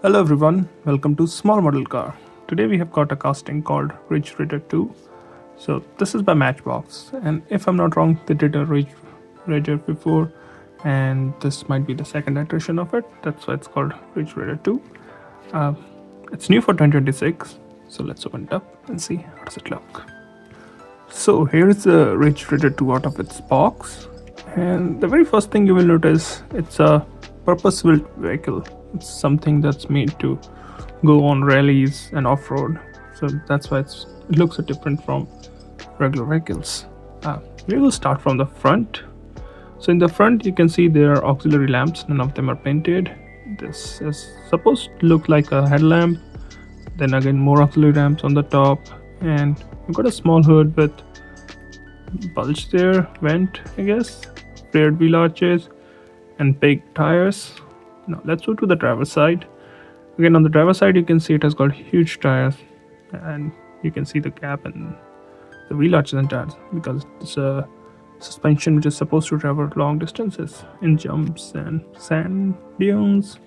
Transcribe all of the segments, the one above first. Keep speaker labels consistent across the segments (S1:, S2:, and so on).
S1: Hello everyone, welcome to Small Model Car. Today we have got a casting called Ridge Raider 2. So this is by Matchbox, and if I'm not wrong, they did a Ridge Raider before, and this might be the second iteration of it. That's why it's called Ridge Raider 2. It's new for 2026, so let's open it up and see how does it look. So here is the Ridge Raider 2 out of its box, and the very first thing you will notice, it's a purpose-built vehicle. It's something that's made to go on rallies and off-road, so that's why it looks so different from regular vehicles. We will start from the front. So in the front you can see there are auxiliary lamps, none of them are painted. This is supposed to look like a headlamp, then again more auxiliary lamps on the top, and we've got a small hood with bulge there, vent I guess, flared wheel arches and big tires. Now let's go to the driver's side. Again, on the driver's side you can see it has got huge tires, and you can see the gap in the wheel arches and tires because it's a suspension which is supposed to travel long distances in jumps and sand dunes,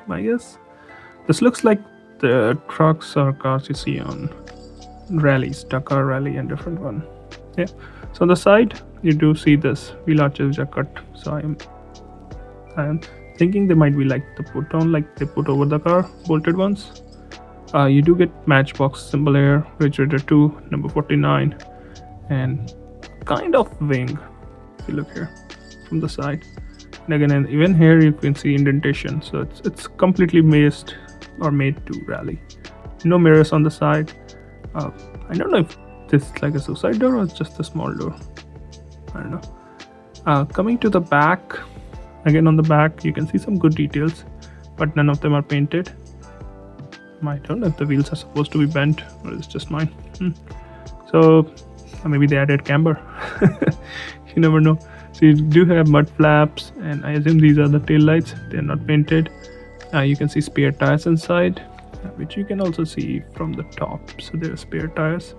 S1: I guess. This looks like the trucks or cars you see on rallies, Dakar rally and different one. Yeah. So on the side you do see this wheel arches which are cut. So I am thinking they might be like the put on, like they put over the car, bolted ones. You do get Matchbox symbol here, Ridge Raider 2, number 49, and kind of wing if you look here from the side. And again, and even here you can see indentation, so it's completely made to rally. No mirrors on the side. I don't know if this is like a suicide door or it's just a small door. I don't know. Coming to the back. Again, on the back you can see some good details, but none of them are painted. I don't know if the wheels are supposed to be bent or it's just mine. So maybe they added camber. You never know. So you do have mud flaps, and I assume these are the tail lights. They're not painted. You can see spare tires inside, which you can also see from the top. So there are spare tires.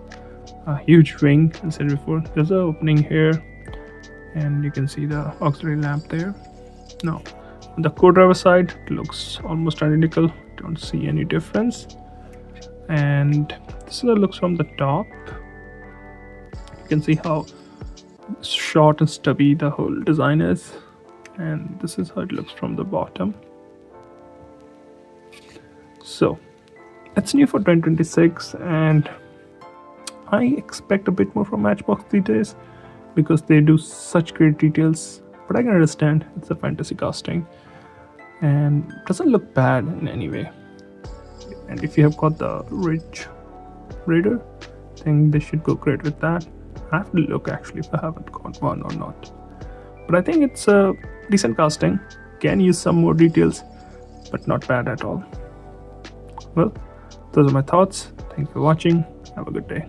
S1: Huge wing, as I said before. There's an opening here, and you can see the auxiliary lamp there. Now, on the co-driver side, it looks almost identical. Don't see any difference. And this is how it looks from the top. You can see how short and stubby the whole design is. And this is how it looks from the bottom. So, it's new for 2026, and I expect a bit more from Matchbox these days because they do such great details. But I can understand, it's a fantasy casting and doesn't look bad in any way. And if you have got the Ridge Raider, I think they should go great with that. I have to look actually if I haven't got one or not. But I think it's a decent casting. Can use some more details, but not bad at all. Well, those are my thoughts. Thanks for watching. Have a good day.